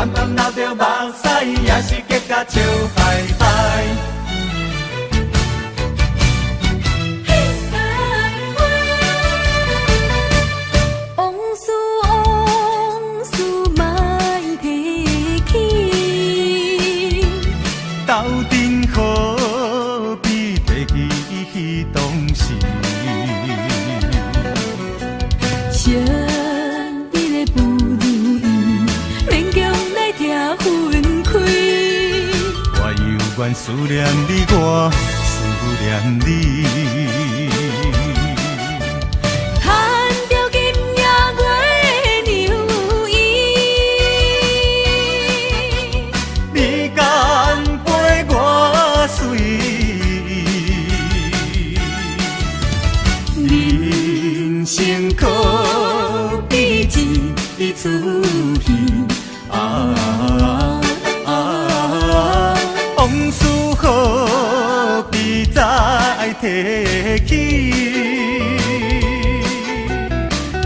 暗暗流着目屎，也是结甲笑嗨嗨。往事往事莫提起，斗阵何必提起当时？相依的不如意，勉强来听分开。我犹原思念你，我思念你。牵着金夜月的牛衣，你干陪我随，人生可比一出戏啊！往事何必再提起？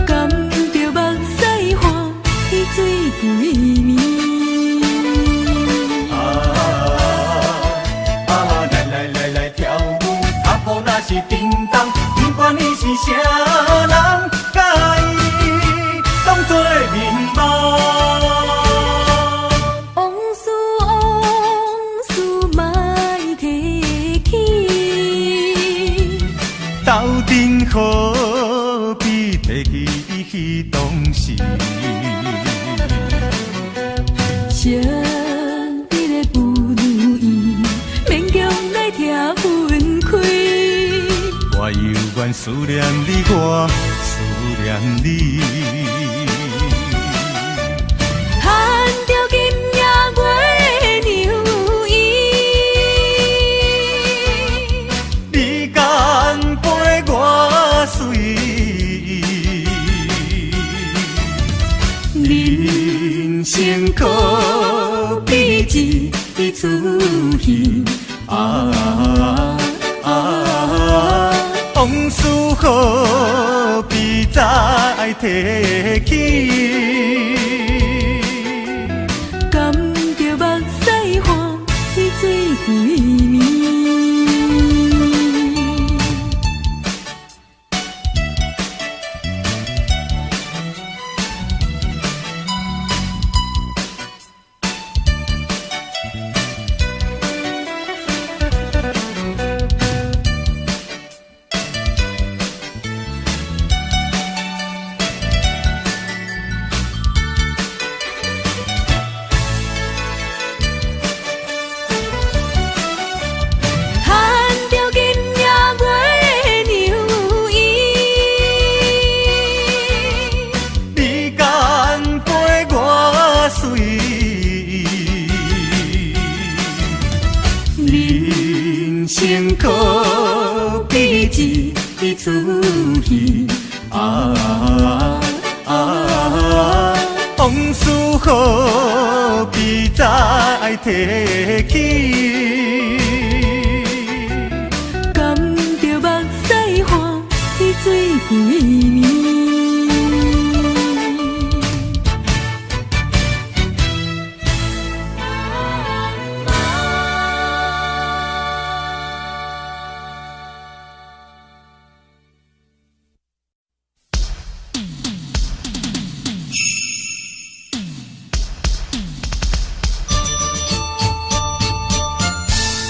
甘着目屎换去水归暝。来跳舞，脚步若是叮当，不管你是啥人，甲伊当作面目。往事往事莫提起，斗阵何必提起当时？相依的不如意，勉强来听分开。我犹原思念你，我思念你。牵着金夜月的牛衣，你敢陪我随，人生可比一出戏啊！往事何必再提起？甘着目屎换去水归暝。牵着金夜月的牛衣，你敢陪我随，人生可比一出戏啊！往事何必再提起？甘着目屎换去水归暝。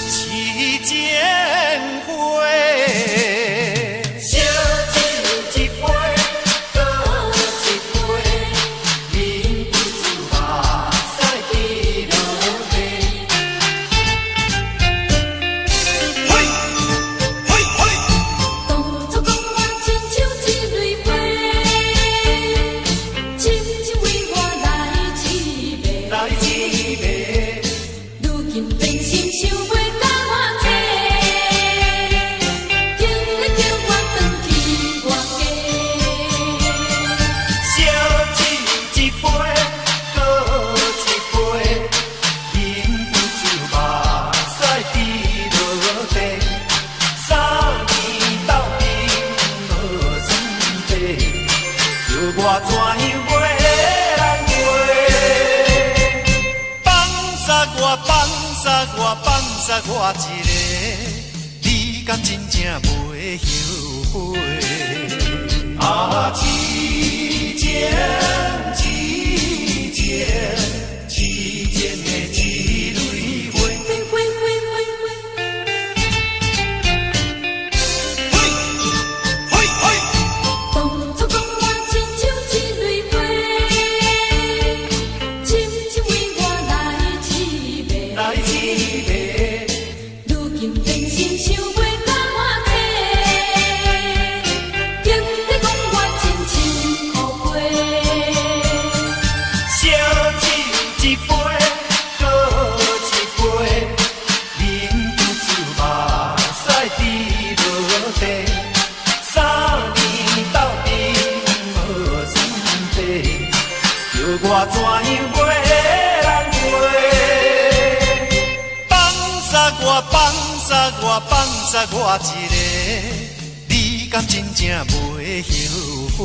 期间会，烧酒一杯，倒一杯，饮不住目屎滴落地。嘿，嘿，嘿，当作讲我亲像一蕊花，深深为我来滋味。来滋味，如今变心想袂甲我坐，竟然叫我返去我家。烧酒一杯，倒一杯，饮不住目屎滴落地。3年斗阵无算白，叫我怎样过人过？放撒我一个，你敢真正袂后悔？啊，痴情的一蕊花。当初讲我亲像一蕊花，深深为我来凄迷。如今变心想袂甲我体，竟在讲我真情可悲。烧酒一杯，搁一杯，饮不住目屎滴落地。3年斗阵无算底，叫我怎样袂人陪？放撒我一个，你敢真正袂后悔？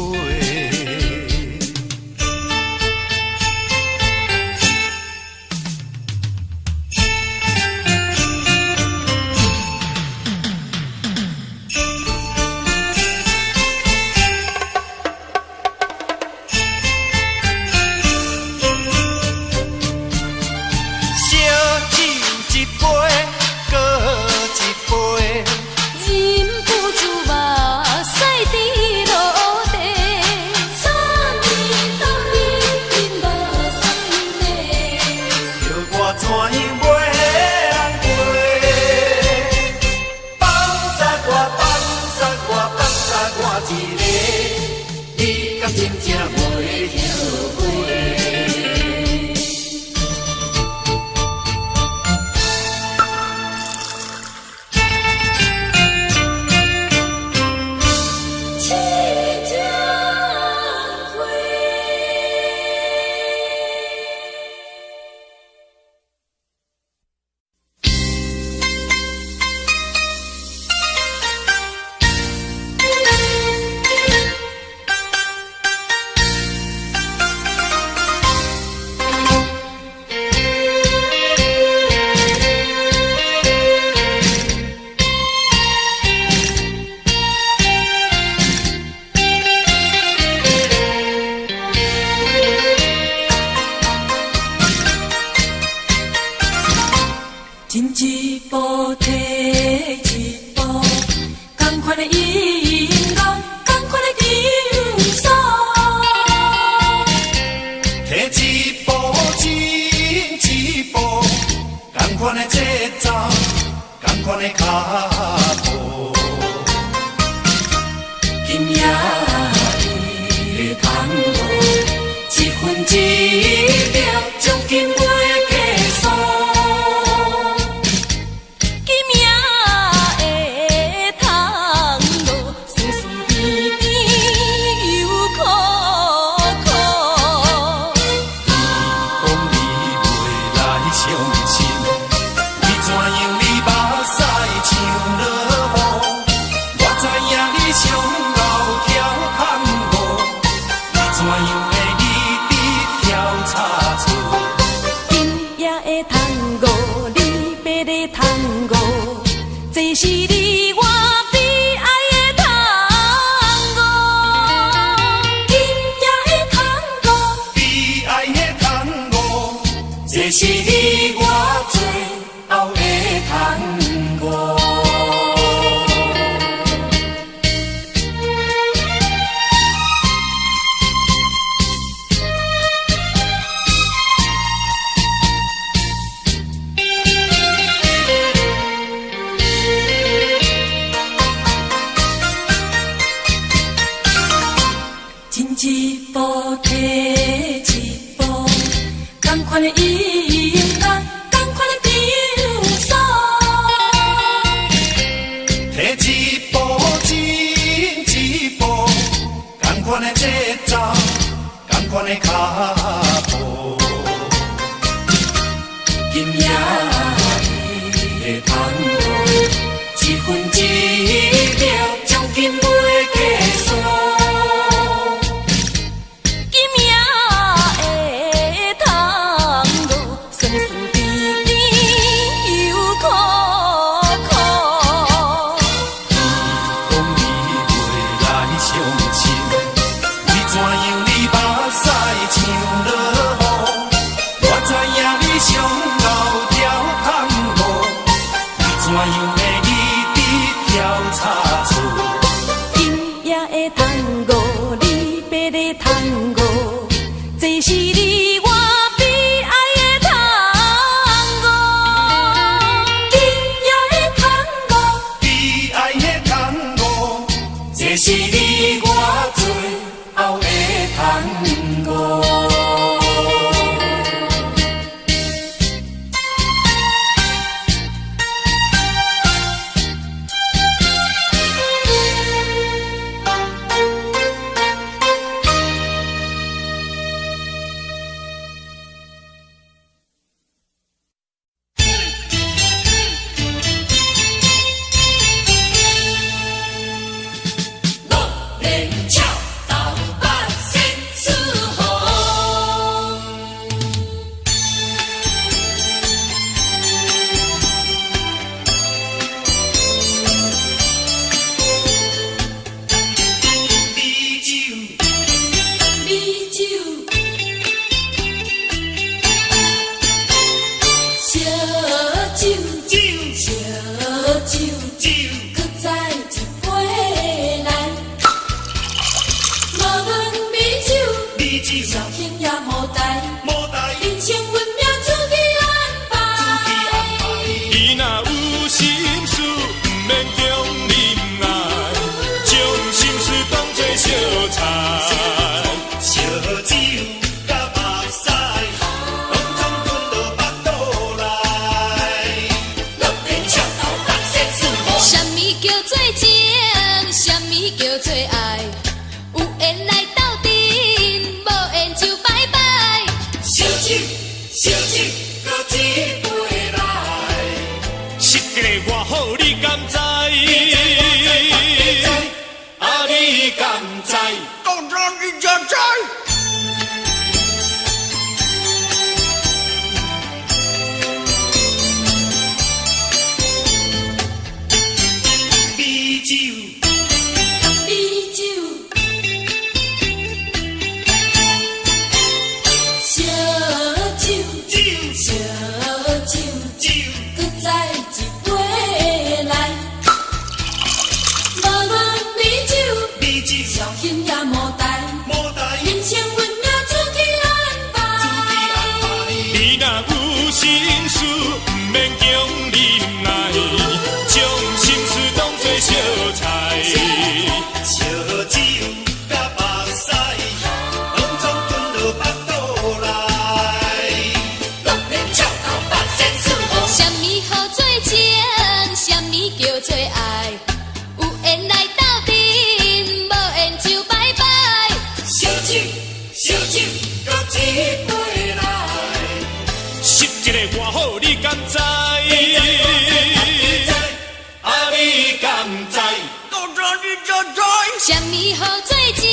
什么好做情，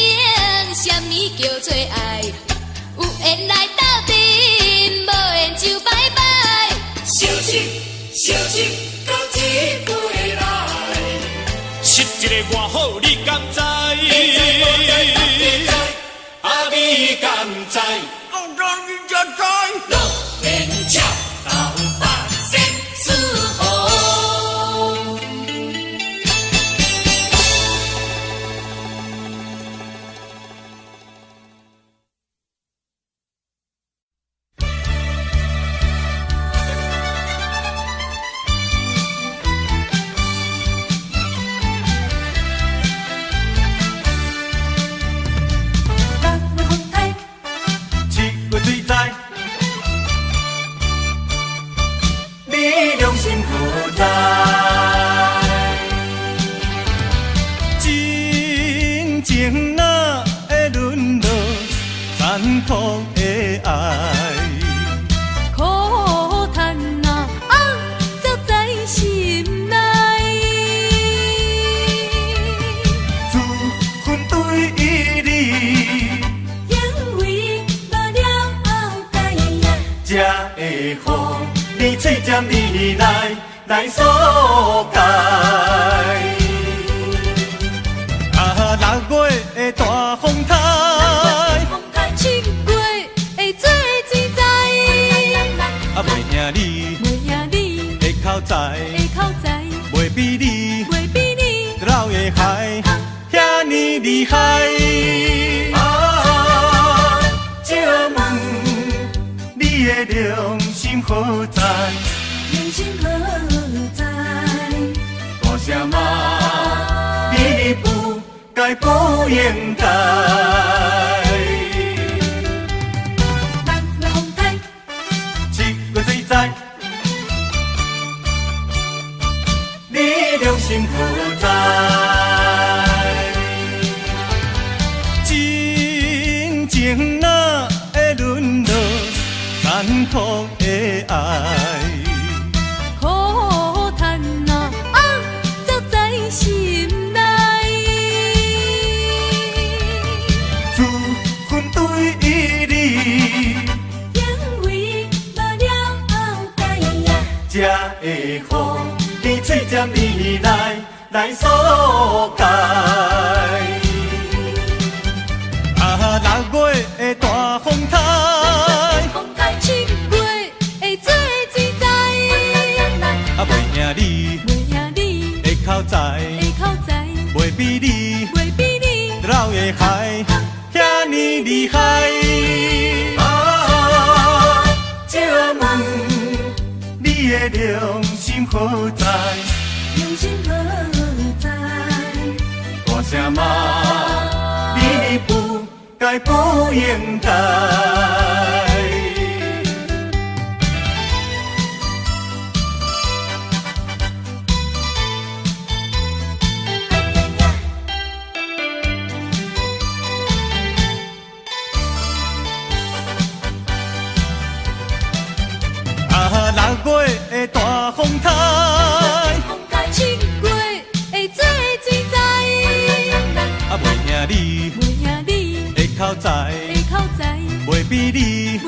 什么叫做爱？有缘来斗阵，无缘就拜拜。相识，相识，搁一回来。识一个偌好，你敢知？啊，你敢知？我让你才知。六面桥头百姓自豪。来所解。啊，6月的大风台7月会做水灾，啊，袂赢你的口才，袂比你老的海遐尼厉害。啊，借问你的良心何在？良心何在？大声骂你不该不应该。6月风台7月水灾，你良心何在？真情哪会沦落残酷的爱？才会予你嘴尖你来所解。啊，6月的大风台7月会做水灾，啊，袂赢你的口才，袂比你老的海遐尼厉害。啊，借问你的良心何在？良心何在？大声骂你不该不应该。啊，6月的大风台7月会做水灾，啊，袂赢你的口才，袂比你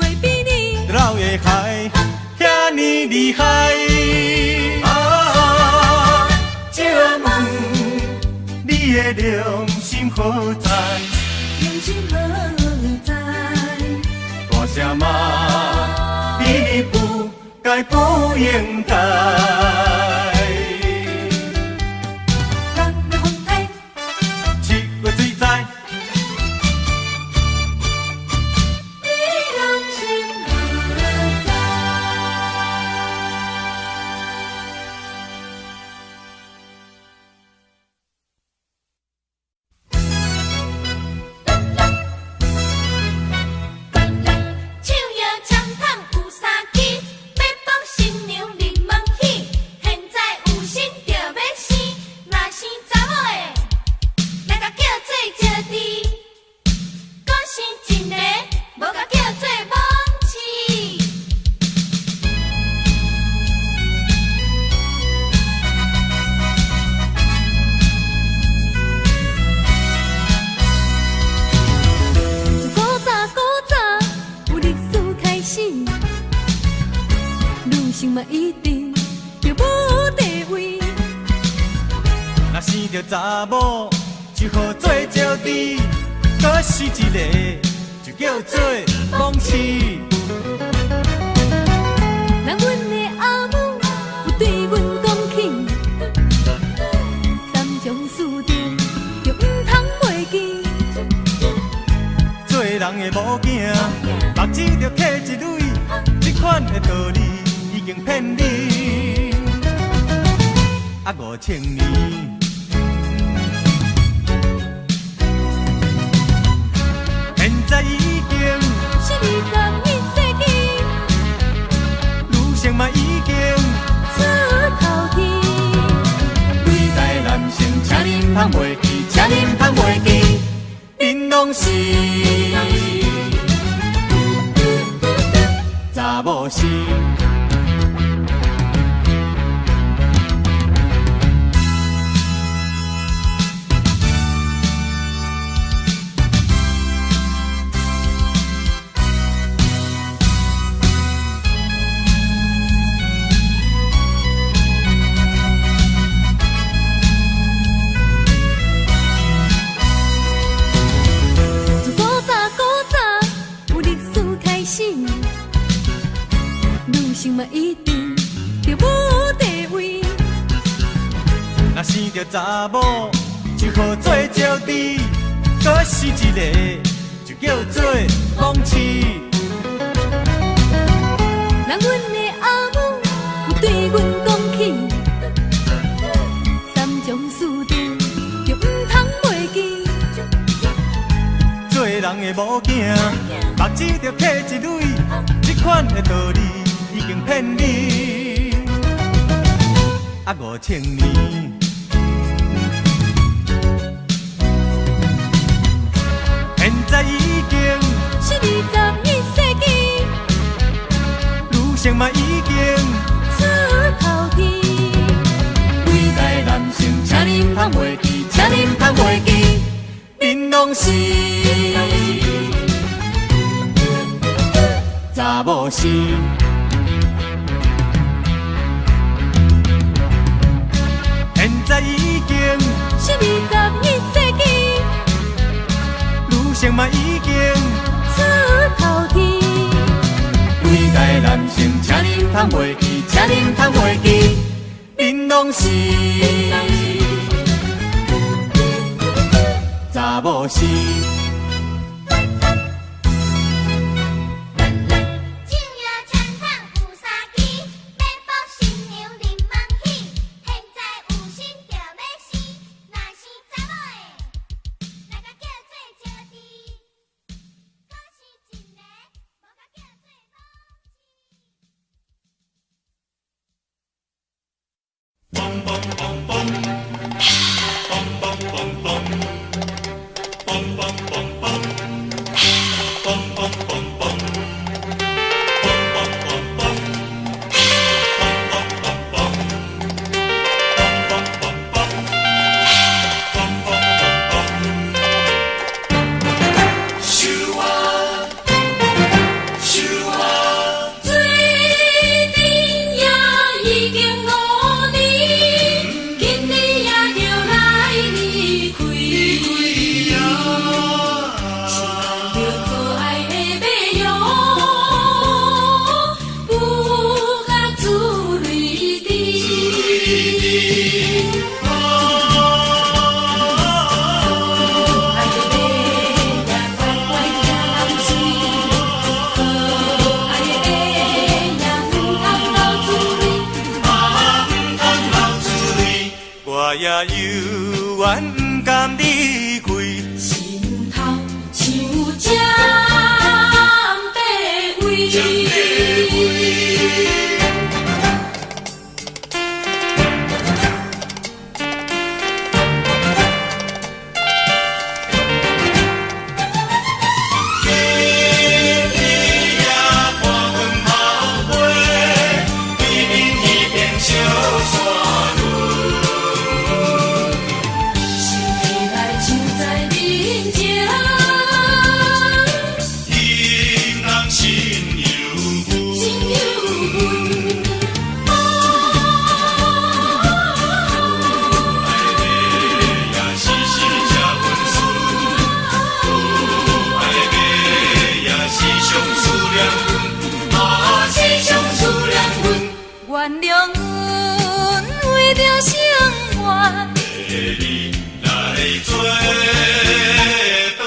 老的海遐尼厉害。啊，借问你的良心何在？良心何在？大声骂你不该不应该。6月风台7月水灾，你良心何在？手摇枪筒有三支，要放新娘入门喜。着查某，就好做招娣，可是一个就叫做忘痴。人阮的阿母有对阮讲起，三种四定就毋通袂记。做人的某囝，目睭着刻一蕊，这款的道理已经骗你。啊，5000年，现在已经是21世纪，女性嘛已经出头天。伟大男性，请恁通袂记，请恁通袂记，恁拢是查某是。一定就无地位。若生着查某，就好做招娣，可是一个就叫做忘痴。人阮的阿母有对阮讲起，三种四定就毋通袂记。做人的某囝，目睭着刻一蕊，这款的道理已经骗你。啊，5000年，现在已经是21世纪，女性嘛已经出头天。伟大男性，请恁通袂记，请恁通袂记，恁拢是查某是。现在已经是21世纪，女性嘛已经出头天。伟大男性，请恁通袂记，请恁通袂记，恁拢是查某是。我也犹原不甘离开，心头像针地位。心有着生活。你来做饭团，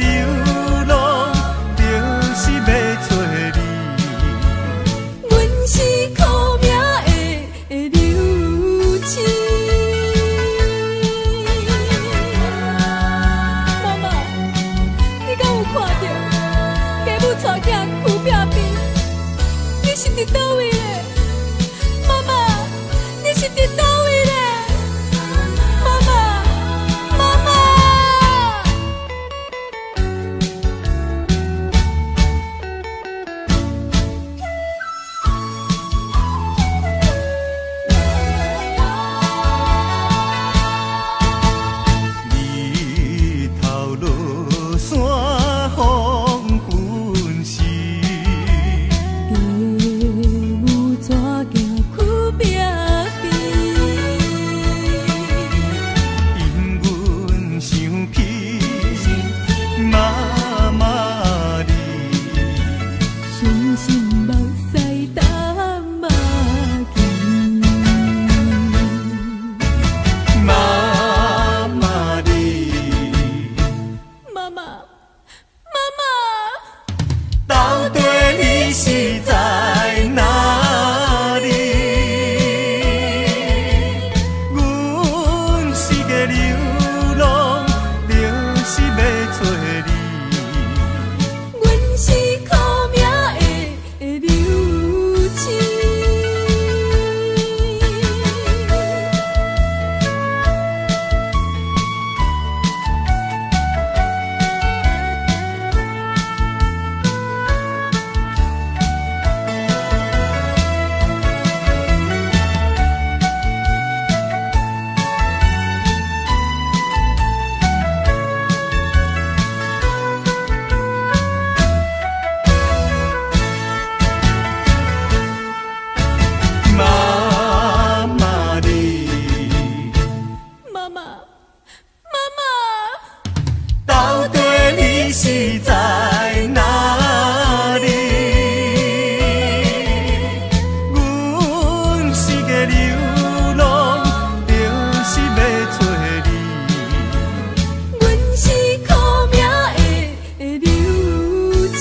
流浪，就是要找你。阮是苦命的流星。妈妈，你敢有看到家母带囝扶壁边？你是伫倒位咧？妈妈，你是伫倒位咧？妈妈，妈妈。日头落山风粉时，家母怎行苦壁边？因阮想起妈妈你，伤心目屎淡目镜。妈妈你，妈妈，妈妈。到底你是在哪里？阮是个流浪，就是要找你。阮是苦命的流星。妈妈你，妈妈，妈妈。到底你是在哪里？阮是个流浪，就是要找你。阮是苦命的流星。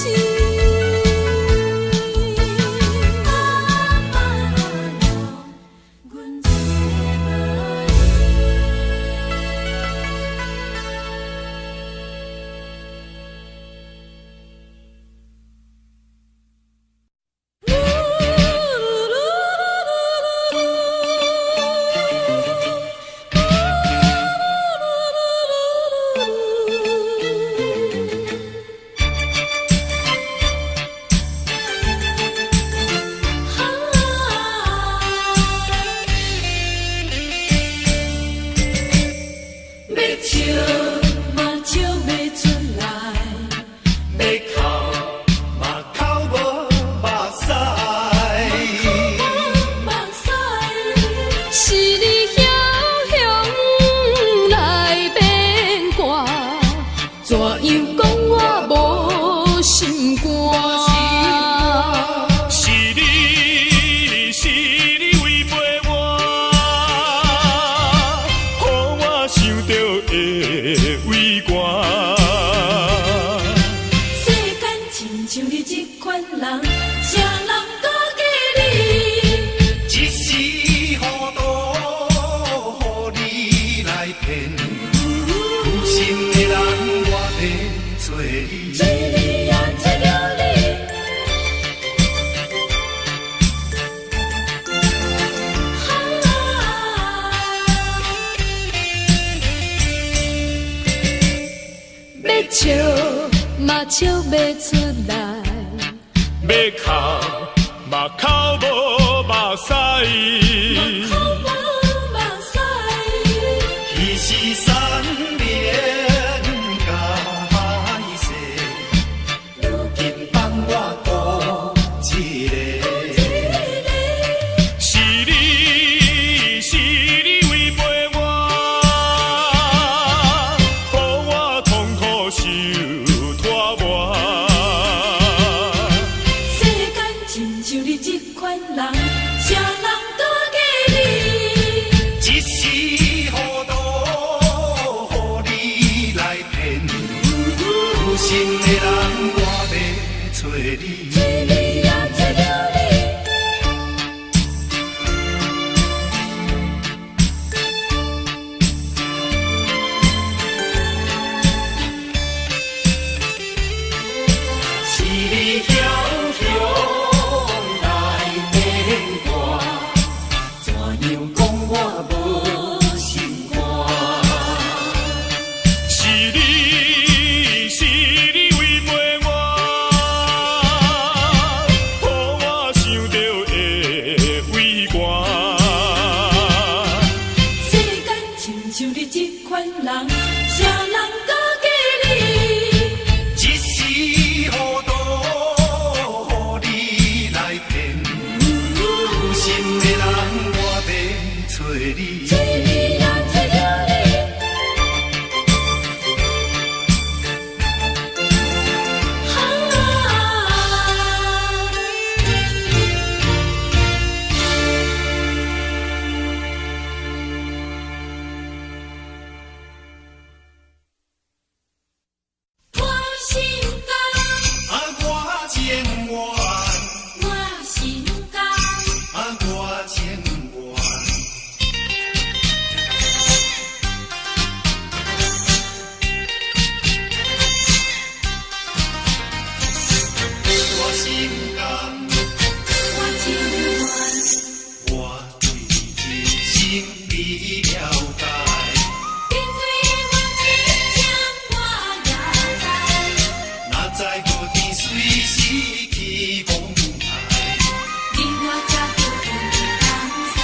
要笑嘛笑袂出来，要哭嘛哭无目屎，目屎。是你遐向来变卦，怎样讲我无心肝？是你违背我，予我想着会畏寒。世间亲像你这款人，谁人敢嫁你？一时糊涂，予你来骗，有心的人我要做你。做你也做了你。要笑嘛笑袂出来，要哭嘛哭无目屎，其实山连甲海誓，如今放我孤一个。是你违背我，予我痛苦受拖磨。世间亲像你这款人，谁人敢嫁你？心的人，我要找你。找你呀，找着你。是你雄雄来电话，怎样讲我无心肝？是你违背我，予我想到会畏寒。世间亲像你这款人，谁人敢记你？一时糊涂，予你来骗。有心的人，我要找你。找你呀，找着你。我心甘，我情愿，我心甘，我情愿。我心甘，我情愿。我对你心里了解。因为我真情我也知，哪知无天随时起风台，你我才着分东西。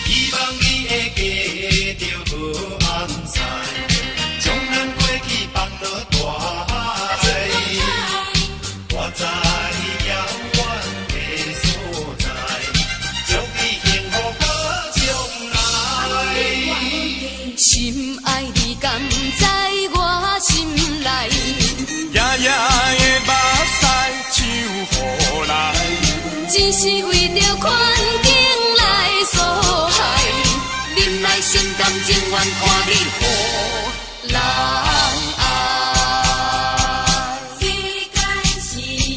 希望你会记着好安在，将咱过去放落大海。我在遥远的所在，祝你幸福好将来。心爱你甘在我心内，夜夜的目屎像雨来，只是为着环境来所害。忍耐心甘情愿看你予人爱。世间是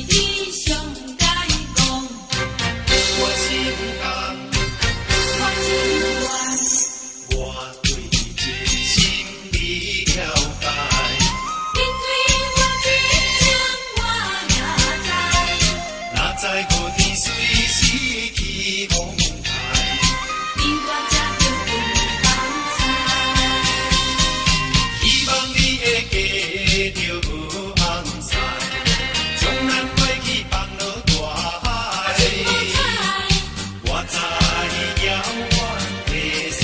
你上该讲，我心甘，我情愿。我对你真心里了解。因为我真情我也知，哪知无天随时起风台，你我才着分东西。希望你会记着好安在，将咱过去放落大海。我在遥远的所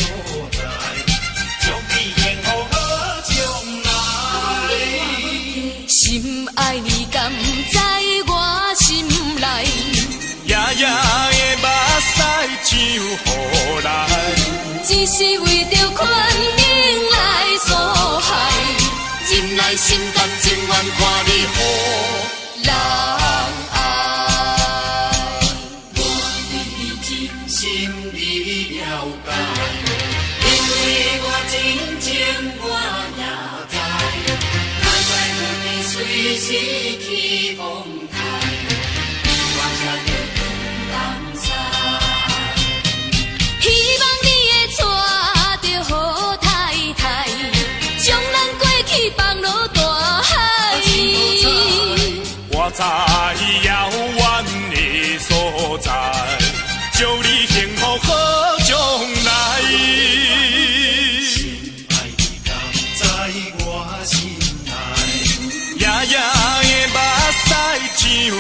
在，祝你幸福好将来。心爱你甘在我心内，夜夜的目屎像雨来，只是为着环境来所害。忍耐心甘情愿看你予人爱。我对你真心里了解，因为我真情我也知，哪知无天随时起风台，你我才着分东西。希望你会娶着好太太，将咱过去放落大海。我在遥远的所在，祝你幸福好将来。爱你甘在我心内，夜夜的目屎像雨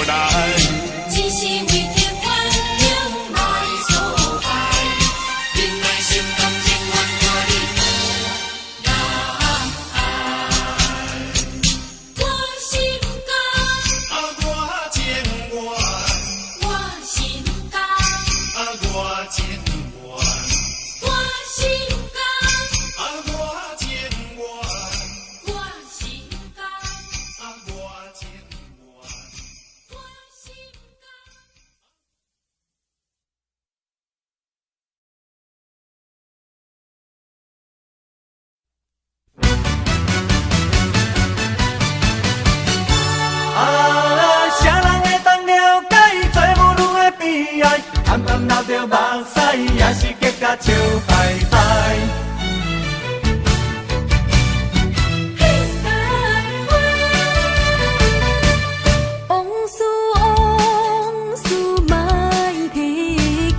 来，只是为着环境来所害。忍耐心甘情愿看你人爱。我心甘，我情愿，我心甘，我情愿，我心甘，我情愿，我心甘。我情愿。爱，暗暗流着目屎，也是结甲笑拜拜。往事往事莫提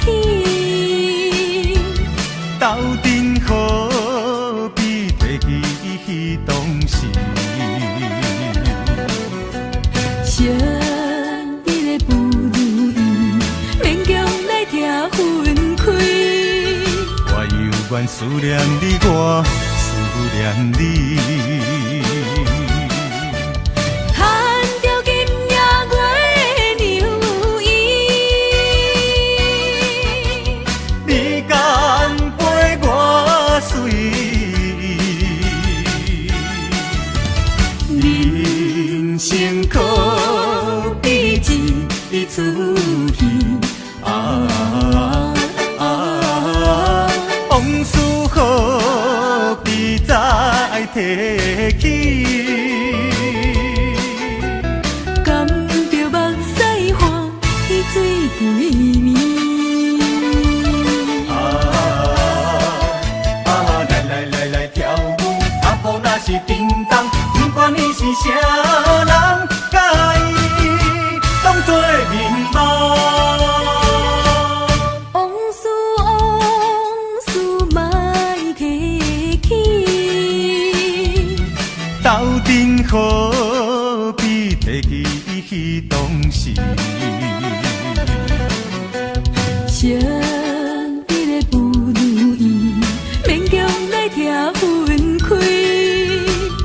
起，斗阵何必提起当时？想你的不如意，勉强来听分开。我犹原思念你，我思念你。牵着今夜月牛衣，你干陪我睡，人生可比一出戏啊！往事何必再提起？甘着目屎换去水归暝。来跳舞，阿婆若是叮当，不管你是啥人，甲伊当作面目。往事往事莫提起，斗阵何必提起当时？想你的不如意，勉强来听分开。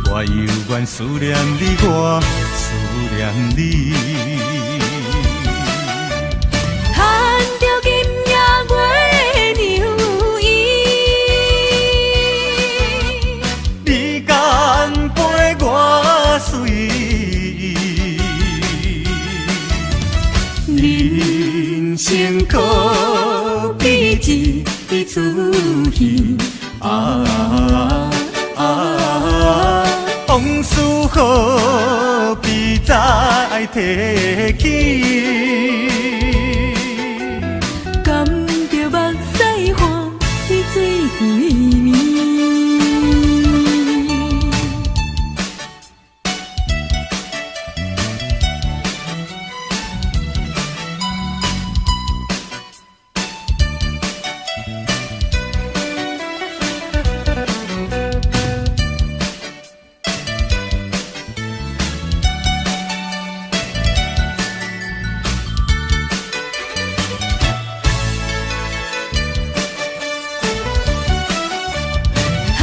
我犹原思念你，我思念你。牵着今夜月牛衣，你敢陪我睡？人生可比一出戏啊！往事何必再提起？甘着目屎换去水归暝。牵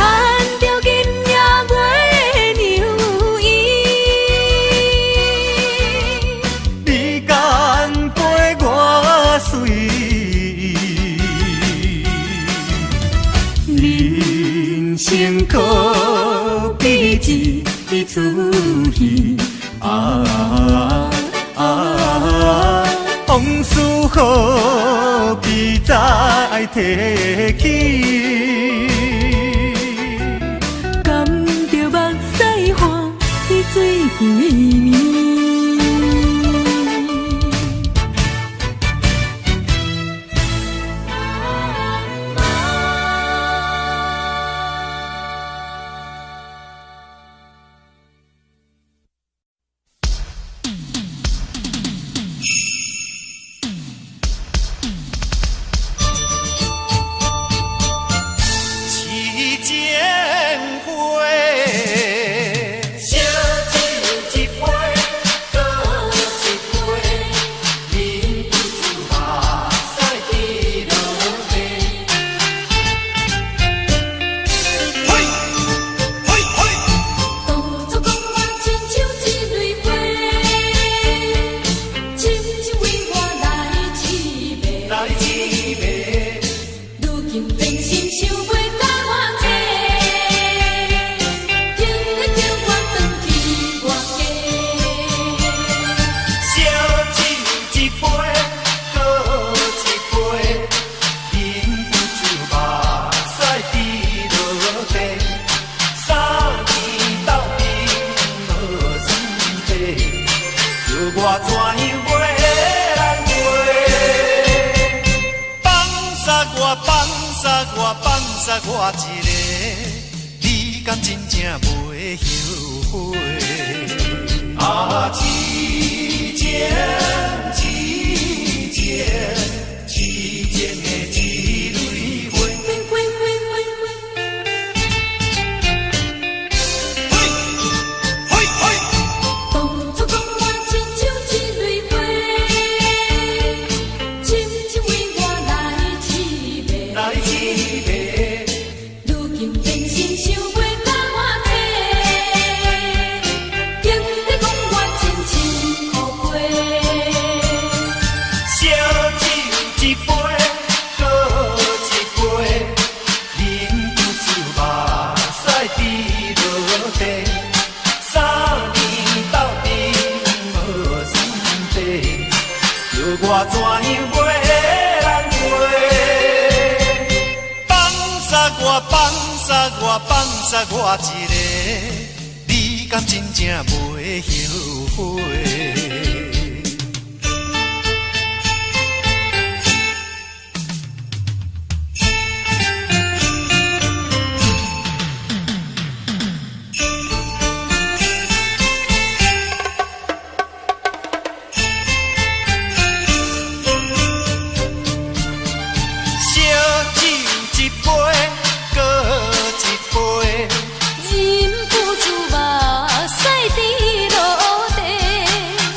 着今夜月牛衣，你敢陪我睡？人生可比一出戏啊！往事何必再提起？甘着目屎换去水归暝。期间会，烧酒一杯。我放撒我一个，你敢真正袂后悔？啊，痴情痴情痴情的一蕊花。当初讲我亲像一蕊花，深深为我来痴迷。来痴迷，如今变成想袂甲我坐，竟在讲我亲像苦杯。烧酒一杯，搁一杯，饮不住目屎滴落地。3年斗阵无算地，叫我怎样袂人陪？放撒我，放撒我，放撒我一个，你敢真正袂后悔？烧酒一杯，搁一杯，忍不住目屎滴落地。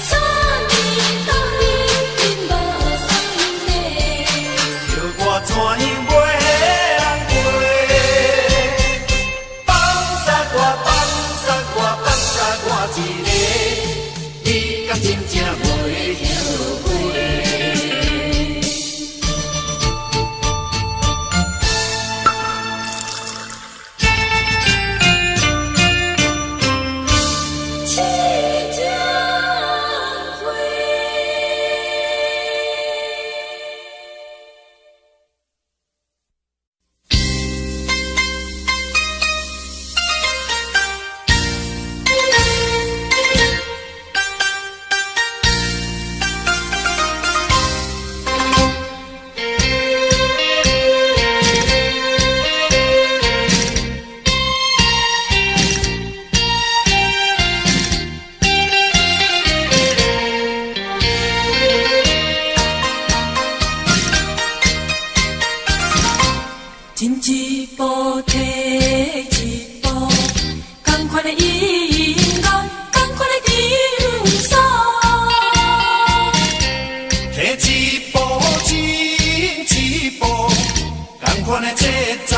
3年斗阵无算地，叫我怎样袂人陪？放撒我，放撒我，放撒我一个，你敢真正袂后悔？痴情花。进一步退一步，同款的音乐，同款的场所。摕一步进一步，同款的节奏，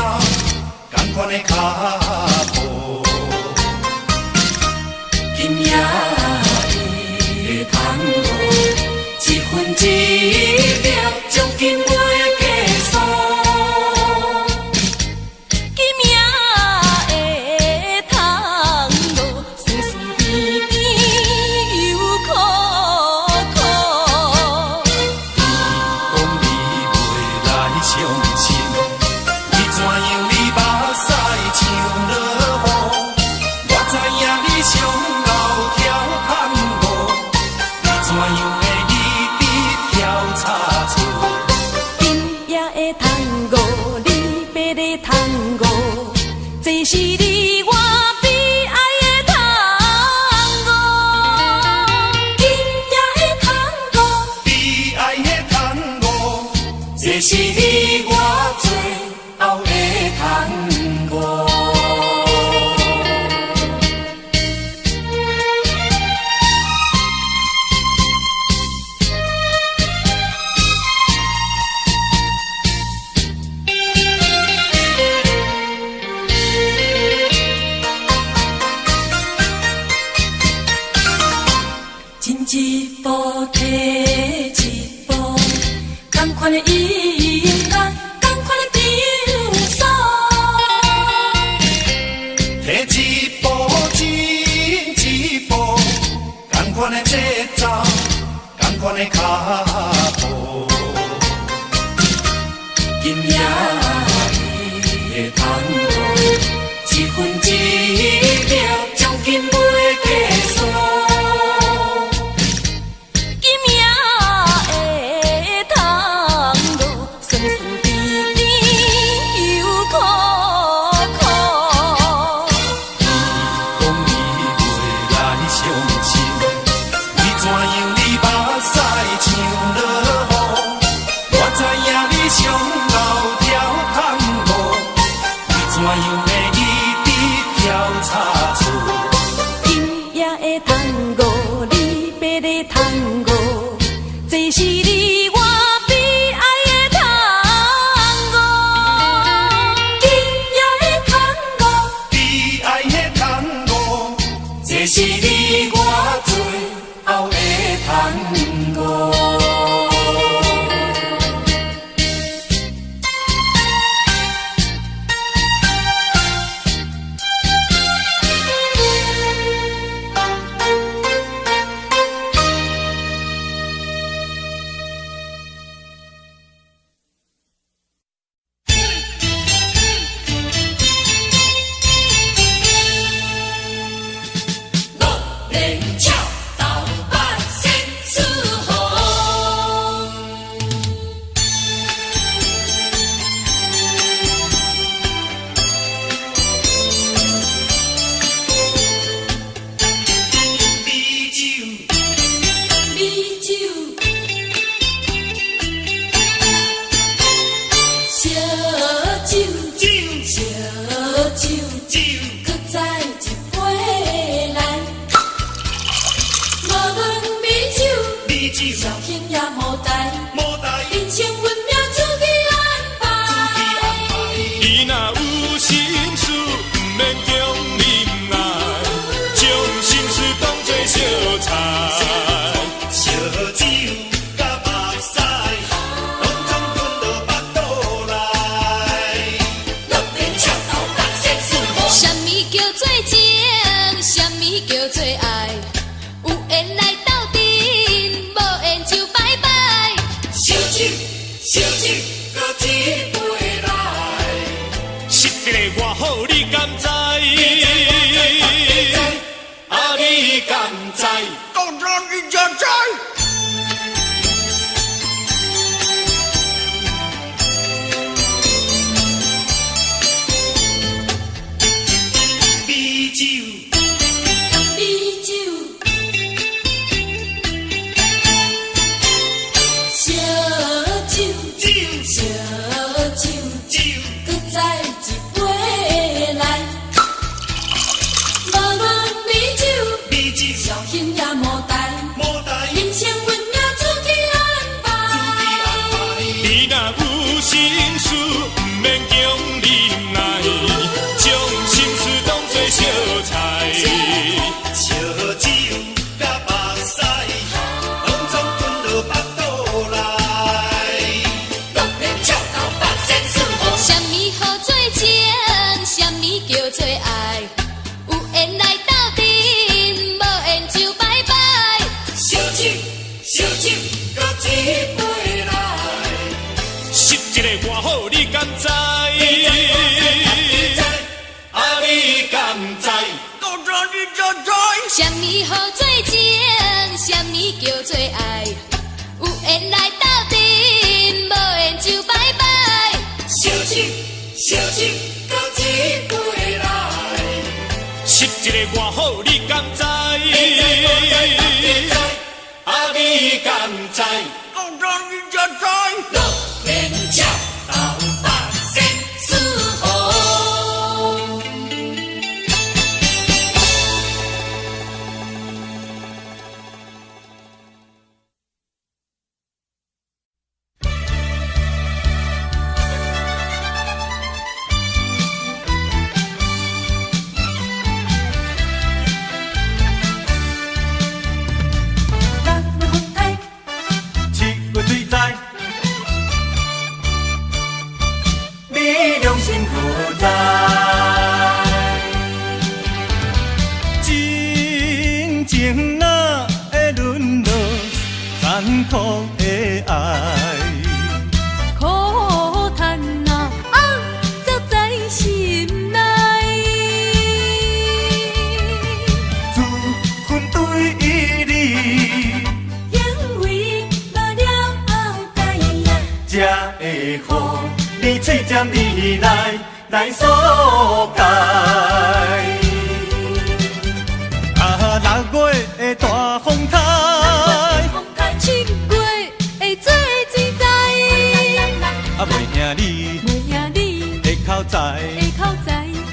同款的脚步。今夜的tango，一分一秒，将今袂结束。今夜的tango，酸酸甜甜又苦苦。讲你袂来相信，你怎样你目屎像落雨？我知影你上后跳tango，你怎样会一直跳叉出？今夜的tango，离别的tango，这是你我悲哀的tango。今夜的tango，悲哀的tango，这是你我最后的tango。进一步退一步，同款的音乐，同款的场所。摕一步进一步，同款的节奏，同款的脚步。今夜的tango，一分一秒，将今袂结束。今夜的tango，酸酸甜甜这是你我最后的通过。来所解。6月的大风台7月的做水灾，袂兄你的口才，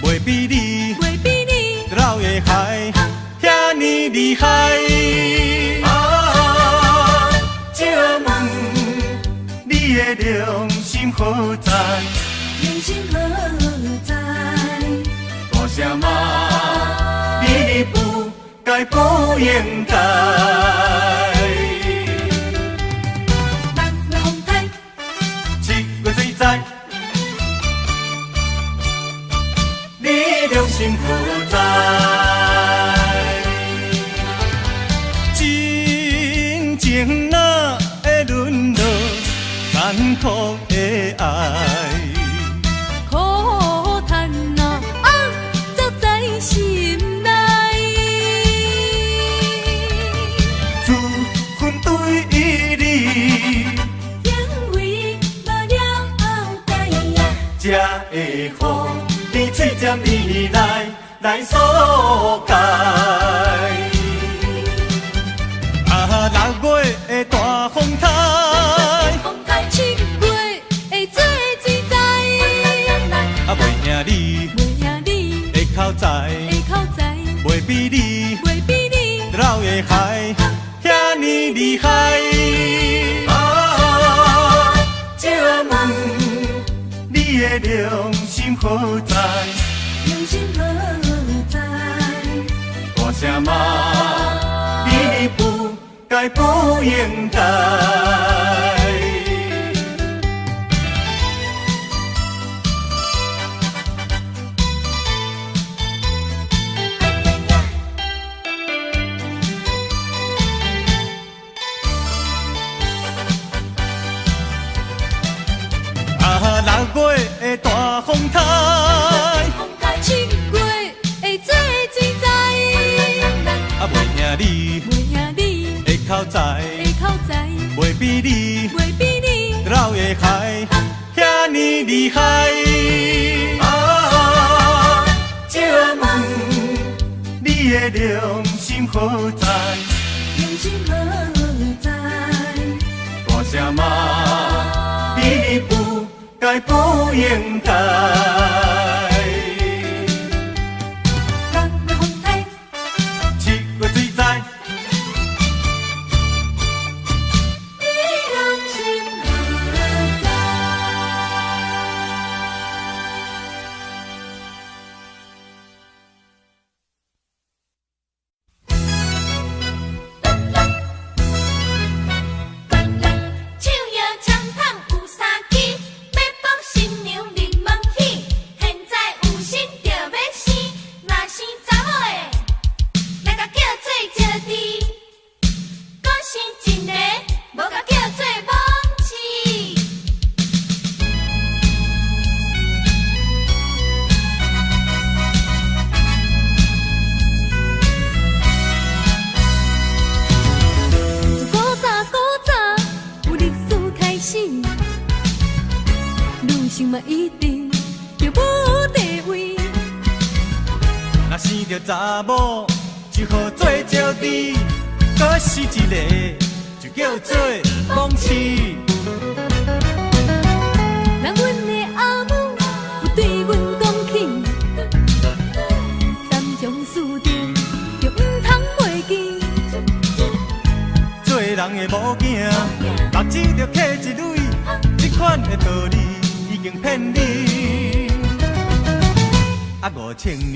袂比你老的海遐尼厉害。借问你的良心何在？良心何在？大声骂你不该不应该。人风台， 7月水灾，你良心何在？真情哪会沦落残酷的爱？苦叹啊，走在心内。自分对你，因为无了后代呀，才会予你嘴尖依来疏解。啊，6月的大风台，风台7月会做水灾，啊，袂赢你袂赢你的口才，的口才，袂比你袂比你老的海遐尼厉害。啊，借问你的良心何在？良心何在？大声骂你不该不应该。啊，6月的大风台，风台7月会做水灾，啊，袂赢你袂赢你的口才，的口才，袂比你袂比你老的海遐尼厉害。啊，借问你的良心何在？良心何在？大声骂你不该不应该。人风台， 7月水灾，你良心何在？唱摇枪探有三支，要博新娘入门喜。现在有心就要生，若生查某的，来甲叫做招娣；搁生一个，无甲叫做蒙饲。古早有历史开始，女性嘛一定要无地位。若生着查某，就好做招娣；搁是一个，就叫做蒙饲。人阮的阿母有对阮讲起，三种四定就毋通袂记。做人的某囝，目睭着刻一蕊，这款的道理已经骗你。啊，5000年，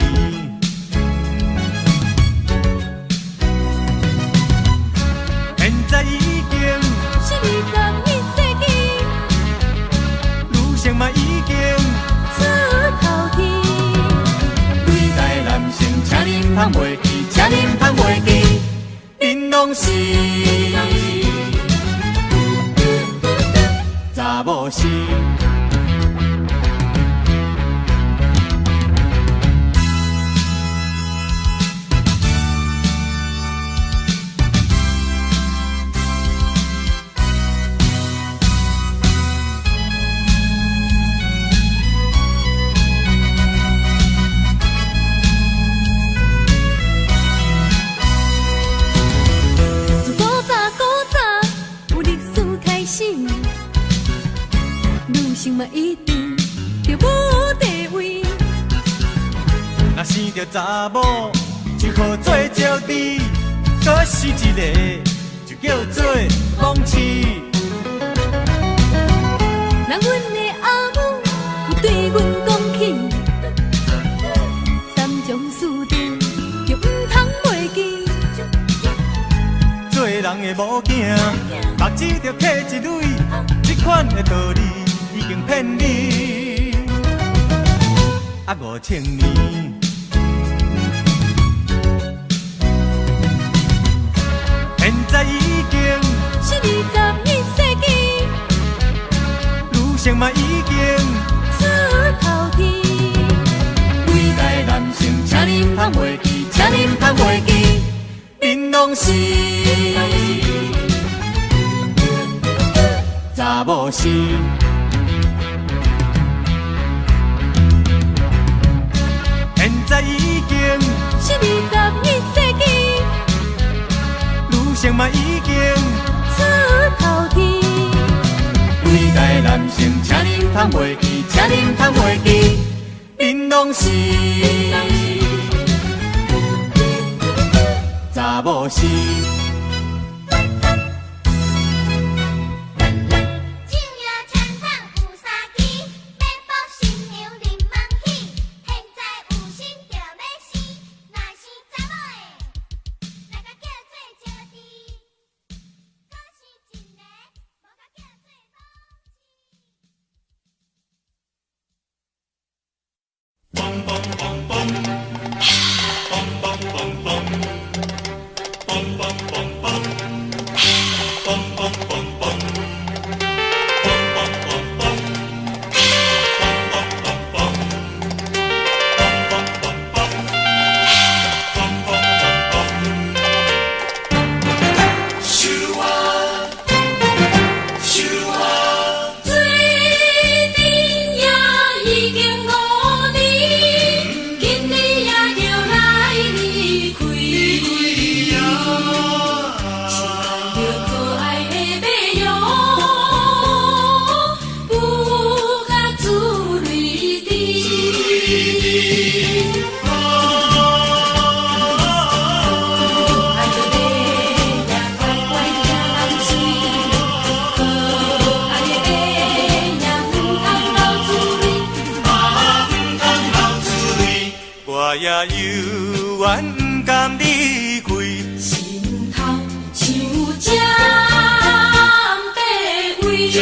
现在已经是21世纪女性嘛已经出头天，对待男性，请恁通袂记，请恁通袂记，恁拢是查某是。自古早有历史开始，女性嘛一定要无地位。若生着查某，就好做招娣；搁是一个，就叫做蒙饲。人阮的阿母有对阮讲起，三种四定就毋通袂记。人的某囝，目睭着刻一蕊，这款的道理已经骗你。啊，5000年，现在已经是21世纪，女性嘛已经出头天。伟大男性，请恁通袂记，请恁通袂记，恁拢是查某是。现在已经是21世纪，女性嘛已经出头天。伟大男性，请恁通袂记，请恁通袂记，恁拢是查某是。酒宴传统有3支，要卜新娘临门喜。现在有心就要生，若是查某的，来甲叫做招娣。可是真的，无甲叫做老我也犹原不甘离开，心头像针白位。心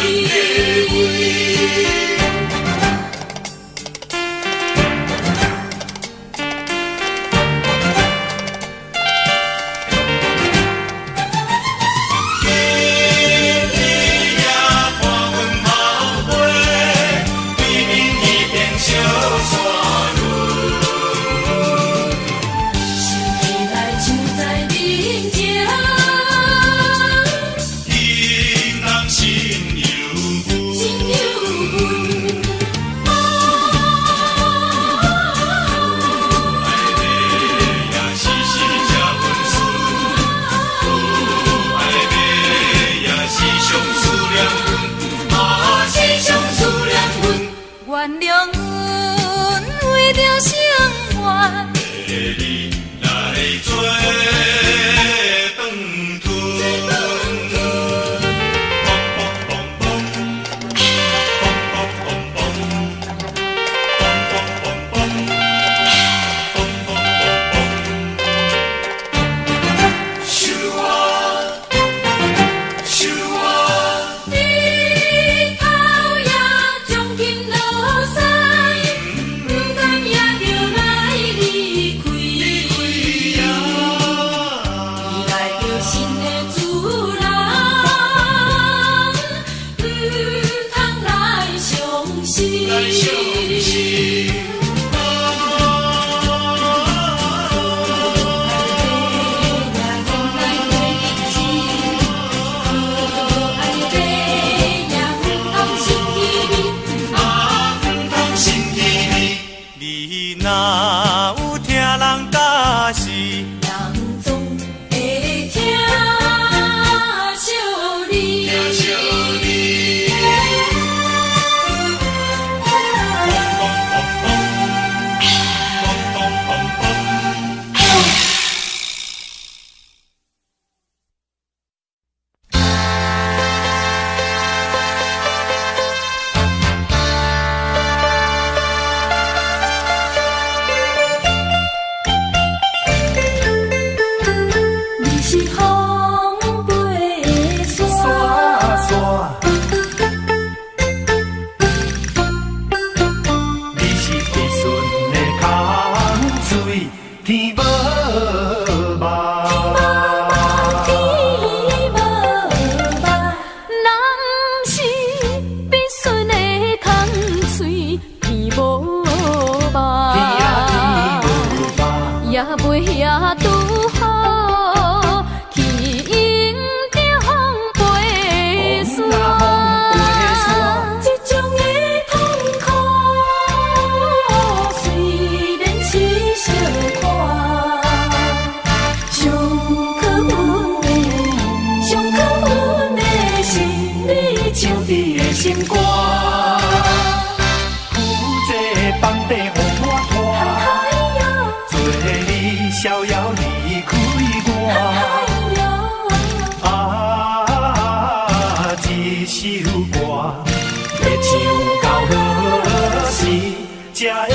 才会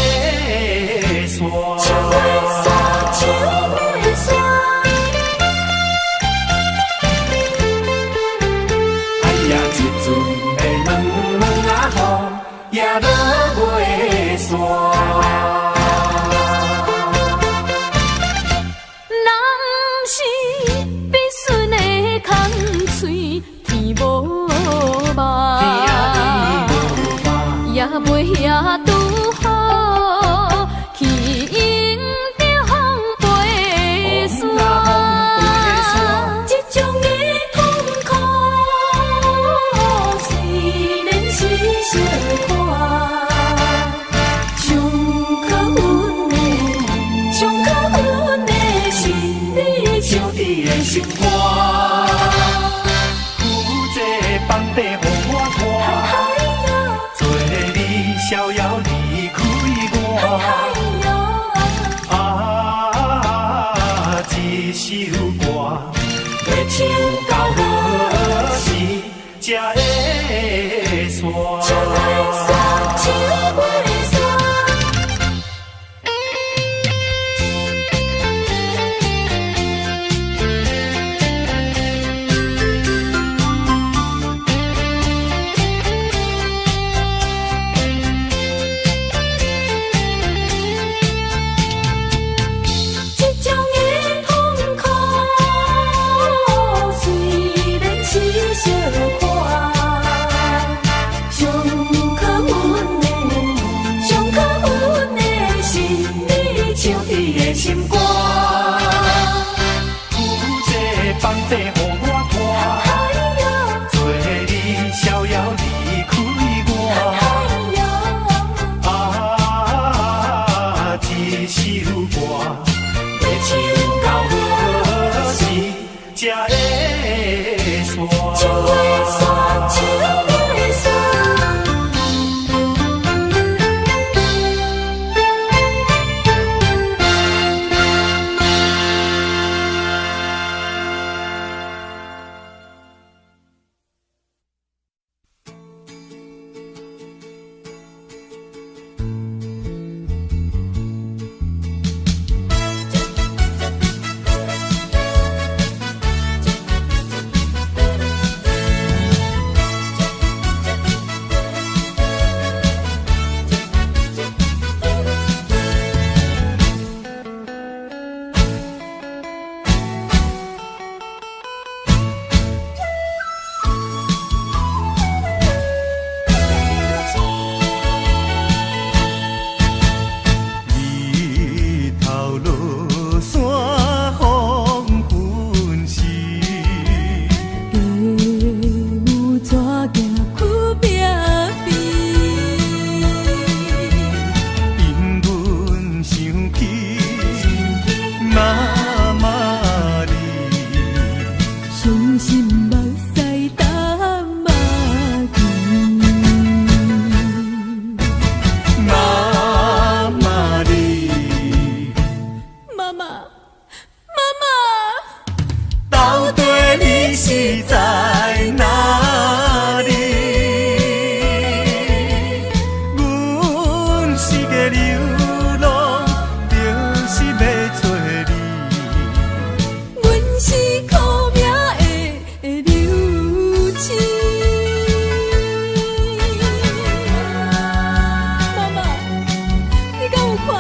散。树尾山，树尾山。哎呀，一阵的软软啊雨，也落袂煞。人是必顺的空嘴，天无望，也袂遐拄好去迎着风飞山。这种的痛苦，虽然是小看，上可阮的是你唱伫的心肝。有这房底予我拖，做你逍遥离开我。啊，一首歌要唱到何时才会散？树尾山，树尾山。这种的痛苦，虽然是小看，上可阮的是你唱伫的心肝。有这房底予我拖，做你逍遥离开我。啊，一首歌要唱到何时才会散？树尾山，树尾山。日头落山黄昏时，父母怎行去拼拼？因阮想起妈妈你，伤心目屎打麻糍。妈妈你，妈妈，妈妈，到底你是在哪里？阮是个流浪，就是要找你。阮是苦命的流星。妈妈，你敢有看到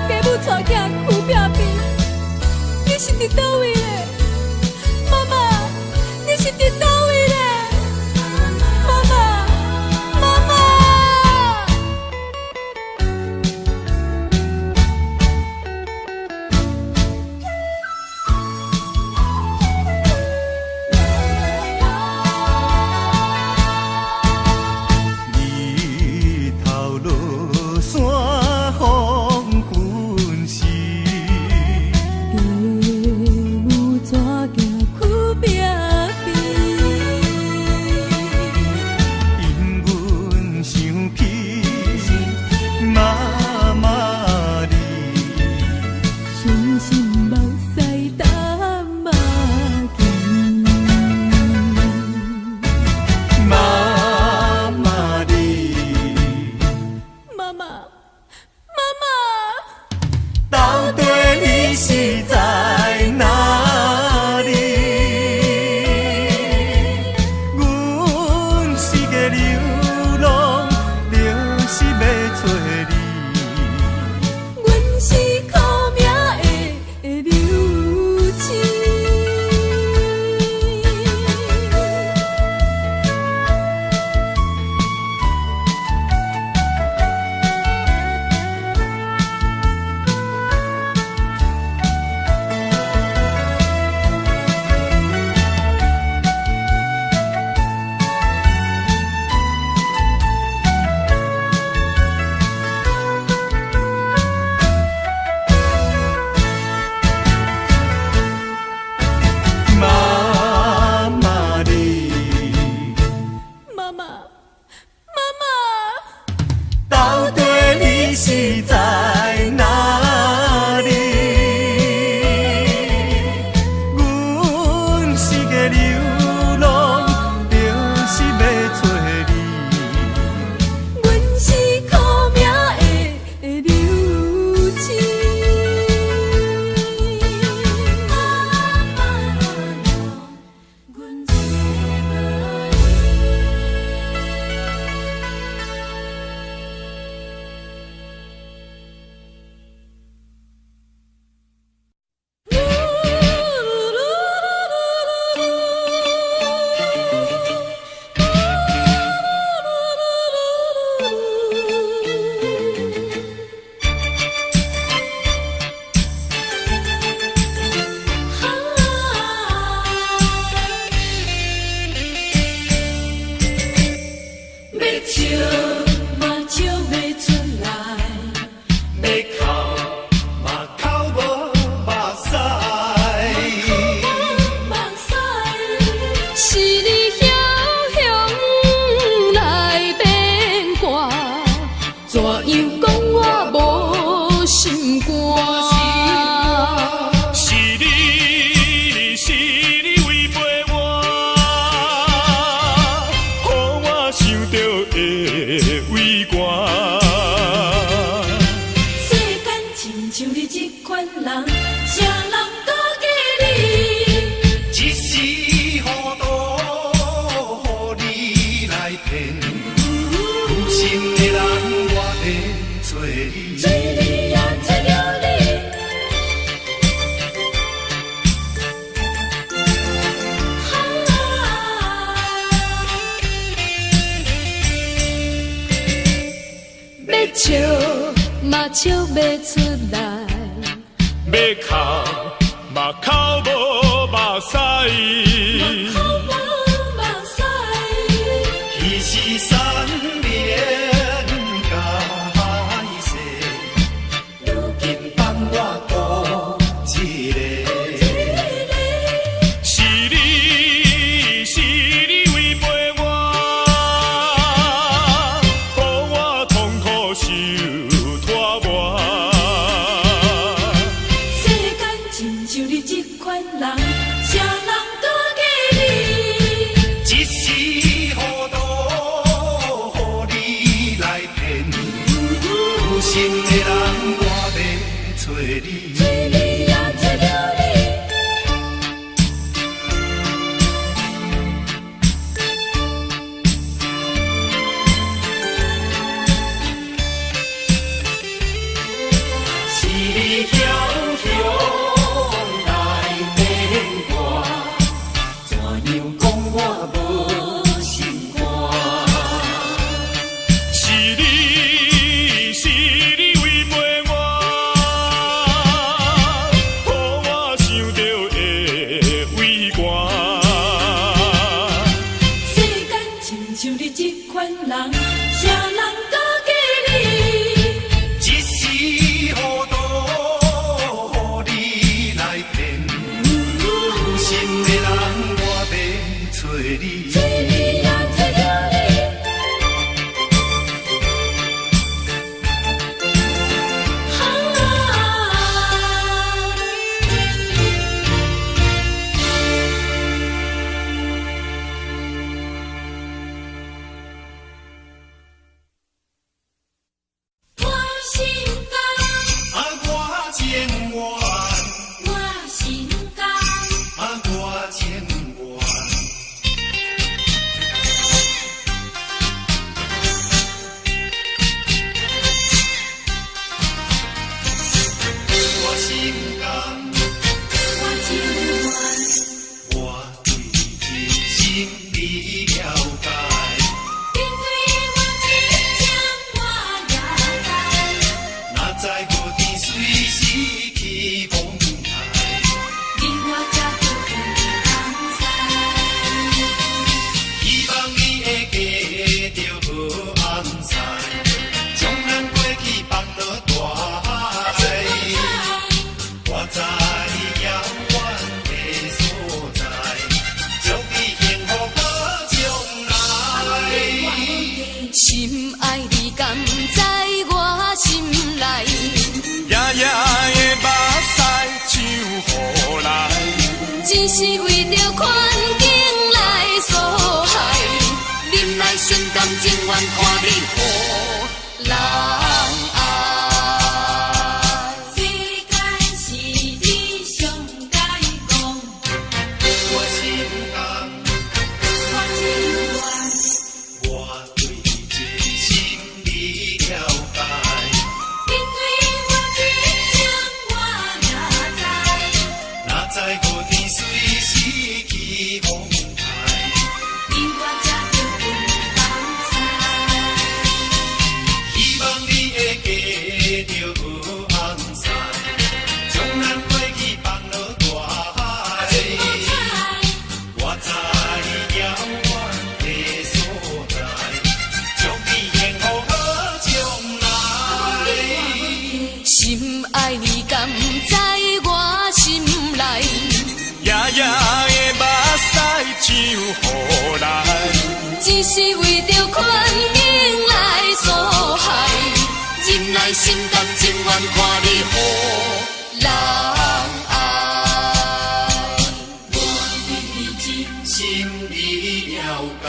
家母带囝去拼拼？你是伫倒位咧？妈妈，你是伫倒位咧？妈妈，妈妈。日头落山黄昏时，父母怎行去拼拼？笑袂出来，要哭嘛哭无目屎，口无目屎，其实三年甲歹势，如今放我孤一个。是你违背我，予我痛苦受拖磨。世间亲像你这款人，谁人敢给你？一时糊涂，予你来骗，有心的人我要找你。找你也找着你。是你悄悄来骗我，怎样讲我无心肝？是你违背我，予我想着会畏寒。世间亲像你这款人，谁人敢给你？一时糊涂，予你来骗，有心的人我要找你。找你也找着你。我心甘，我情愿，我心甘，我情愿。我心甘，我情愿。我对你心里了解。因为我真情我也知，哪知无天随时起风台，你我才着共同知。希望你会记着好安塞，将咱过去放落大海。我在遥远的所在，祝你幸福好将来。心爱你甘在我心内，夜夜的目屎像雨来，只是为着环境来所害。忍耐心甘情愿看你予人爱。世间是你上该讲，我心甘，我情愿。我对这心里了解。因为我真情我也知，哪知无天随时起风台，你我才着共同知。希望你会记着好安塞，将咱过去放落大海。我在遥远的所在，祝你幸福好将来。心爱你甘在我心内，夜夜的目屎像雨来，只是为着环境来所害。忍耐心甘情愿看你予人爱。我对你真心里了解，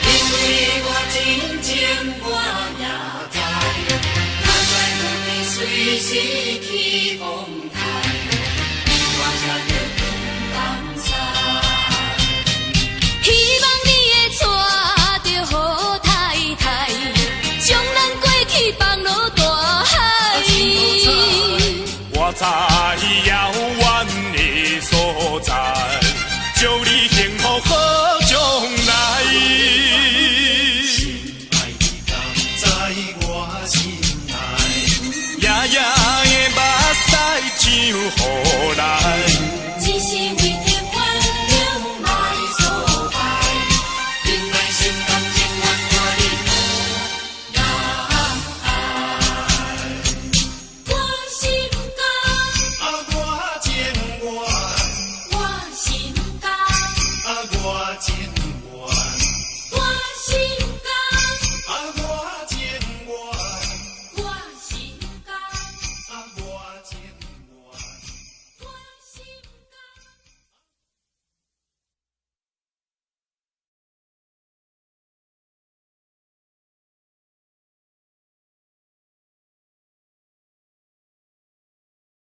因为我真情我也知，哪知无天随时起